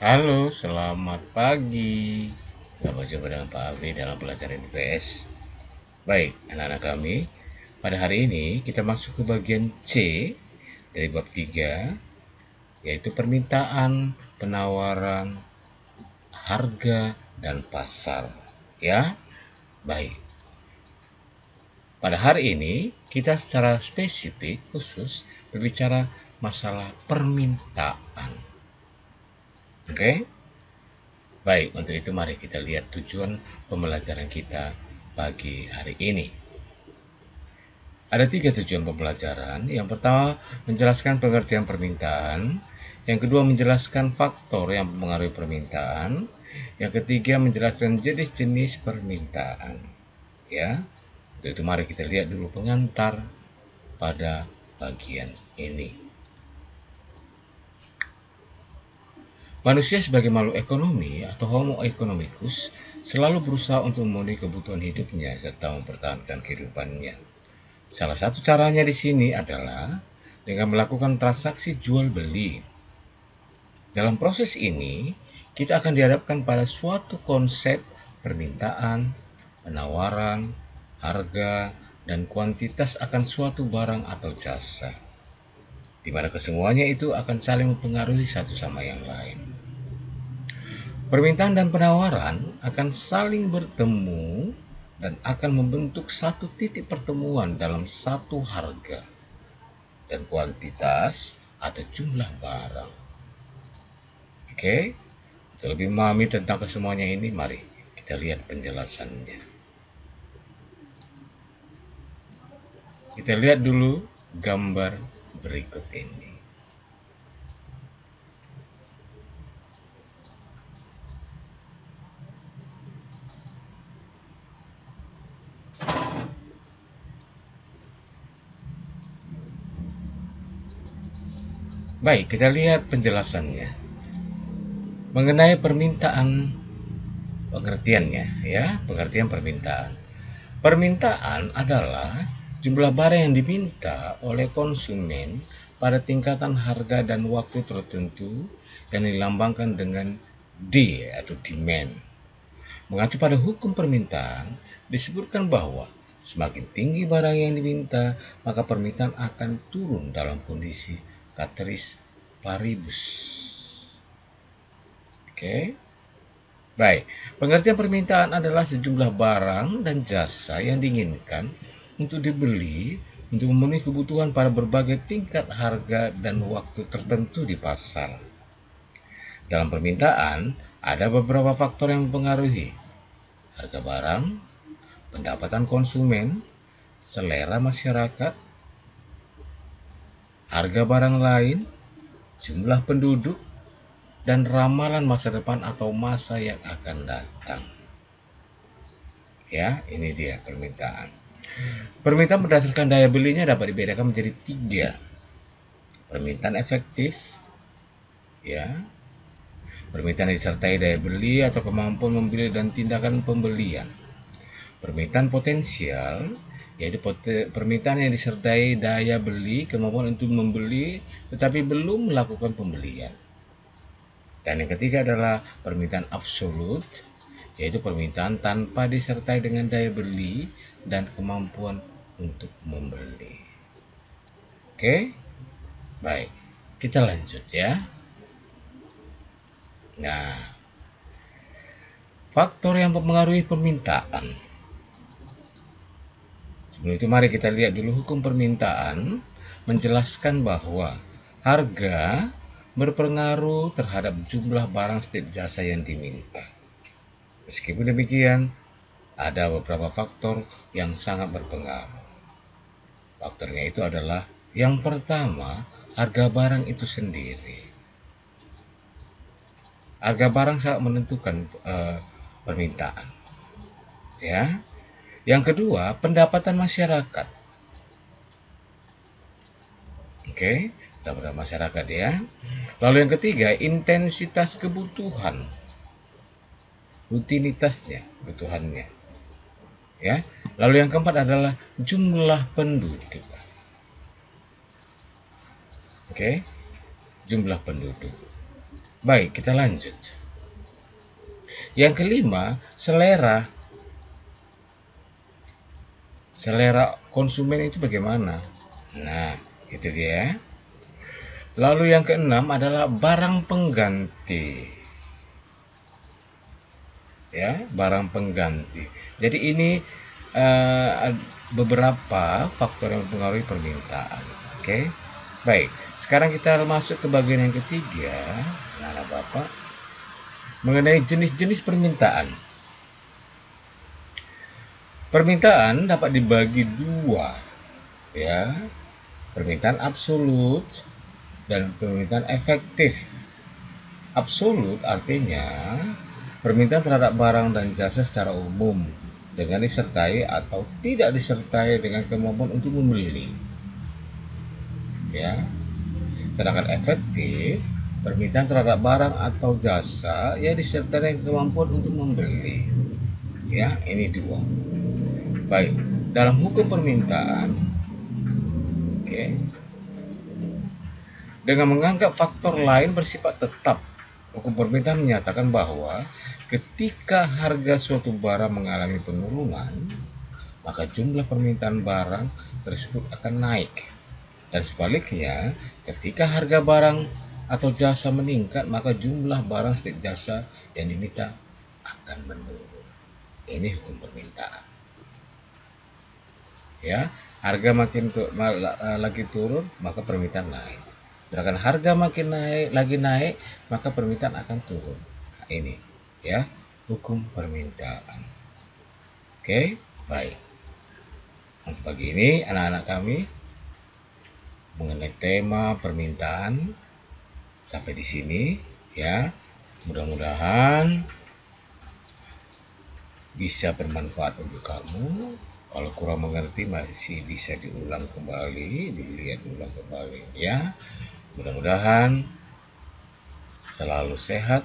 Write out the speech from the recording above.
Halo, selamat pagi. Selamat jumpa dengan Pak Afri dalam pelajaran IPS. Baik, anak-anak kami, pada hari ini kita masuk ke bagian C dari bab 3, yaitu permintaan, penawaran, harga, dan pasar. Ya, baik. Pada hari ini, kita secara spesifik khusus berbicara masalah permintaan. Oke? Baik, untuk itu mari kita lihat tujuan pembelajaran kita pagi hari ini. Ada 3 tujuan pembelajaran. Yang pertama, menjelaskan pengertian permintaan. Yang kedua, menjelaskan faktor yang mempengaruhi permintaan. Yang ketiga, menjelaskan jenis-jenis permintaan. Ya, untuk itu mari kita lihat dulu pengantar pada bagian ini. Manusia sebagai makhluk ekonomi atau Homo economicus selalu berusaha untuk memenuhi kebutuhan hidupnya serta mempertahankan kehidupannya. Salah satu caranya di sini adalah dengan melakukan transaksi jual beli. Dalam proses ini, kita akan dihadapkan pada suatu konsep permintaan, penawaran, harga, dan kuantitas akan suatu barang atau jasa, di mana kesemuanya itu akan saling mempengaruhi satu sama yang lain. Permintaan dan penawaran akan saling bertemu dan akan membentuk satu titik pertemuan dalam satu harga dan kuantitas atau jumlah barang. Oke, untuk lebih memahami tentang kesemuanya ini, mari kita lihat penjelasannya. Kita lihat dulu gambar berikut ini. Baik, kita lihat penjelasannya. Mengenai permintaan, pengertiannya ya, pengertian permintaan. Permintaan adalah jumlah barang yang diminta oleh konsumen pada tingkatan harga dan waktu tertentu dan dilambangkan dengan D atau demand. Mengacu pada hukum permintaan, disebutkan bahwa semakin tinggi barang yang diminta, maka permintaan akan turun dalam kondisi ceteris paribus. Oke. Baik, pengertian permintaan adalah sejumlah barang dan jasa yang diinginkan untuk dibeli untuk memenuhi kebutuhan pada berbagai tingkat harga dan waktu tertentu di pasar. Dalam permintaan, ada beberapa faktor yang mempengaruhi harga barang, pendapatan konsumen, selera masyarakat, harga barang lain, jumlah penduduk, dan ramalan masa depan atau masa yang akan datang. Ya, ini dia permintaan. Permintaan berdasarkan daya belinya dapat dibedakan menjadi 3. Permintaan efektif, ya, permintaan yang disertai daya beli atau kemampuan membeli dan tindakan pembelian. Permintaan potensial, yaitu permintaan yang disertai daya beli, kemampuan untuk membeli tetapi belum melakukan pembelian. Dan yang ketiga adalah permintaan absolut, yaitu permintaan tanpa disertai dengan daya beli dan kemampuan untuk membeli. Oke, baik, kita lanjut ya. Nah, faktor yang mempengaruhi permintaan. Sebelum itu mari kita lihat dulu hukum permintaan menjelaskan bahwa harga berpengaruh terhadap jumlah barang setiap jasa yang diminta. Meskipun demikian, ada beberapa faktor yang sangat berpengaruh. Faktornya itu adalah yang pertama, harga barang itu sendiri. Harga barang sangat menentukan permintaan. Ya. Yang kedua, pendapatan masyarakat. Oke, pendapatan masyarakat ya. Lalu yang ketiga, intensitas kebutuhan. Rutinitasnya, kebutuhannya. Ya. Lalu yang keempat adalah jumlah penduduk. Oke. Jumlah penduduk. Baik, kita lanjut. Yang kelima, selera. Selera konsumen itu bagaimana? Nah, itu dia. Lalu yang keenam adalah barang pengganti. Ya, barang pengganti. Jadi ini beberapa faktor yang mempengaruhi permintaan. Oke. Baik, sekarang kita masuk ke bagian yang ketiga, anak Bapak, mengenai jenis-jenis permintaan. Permintaan dapat dibagi dua, ya. Permintaan absolut dan permintaan efektif. Absolut artinya permintaan terhadap barang dan jasa secara umum dengan disertai atau tidak disertai dengan kemampuan untuk membeli. Ya. Sedangkan efektif permintaan terhadap barang atau jasa yang disertai dengan kemampuan untuk membeli. Ya, ini dua. Baik, dalam hukum permintaan, oke, dengan menganggap faktor lain bersifat tetap, hukum permintaan menyatakan bahwa ketika harga suatu barang mengalami penurunan, maka jumlah permintaan barang tersebut akan naik. Dan sebaliknya, ketika harga barang atau jasa meningkat, maka jumlah barang setiap jasa yang diminta akan menurun. Ini hukum permintaan. Ya, harga makin lagi turun, maka permintaan naik. Sedangkan harga makin naik, maka permintaan akan turun. Nah, ini ya, hukum permintaan. Oke, baik. Untuk pagi ini anak-anak kami mengenai tema permintaan sampai di sini ya. Mudah-mudahan bisa bermanfaat untuk kamu. Kalau kurang mengerti masih bisa diulang kembali, dilihat ulang kembali ya. Mudah-mudahan selalu sehat,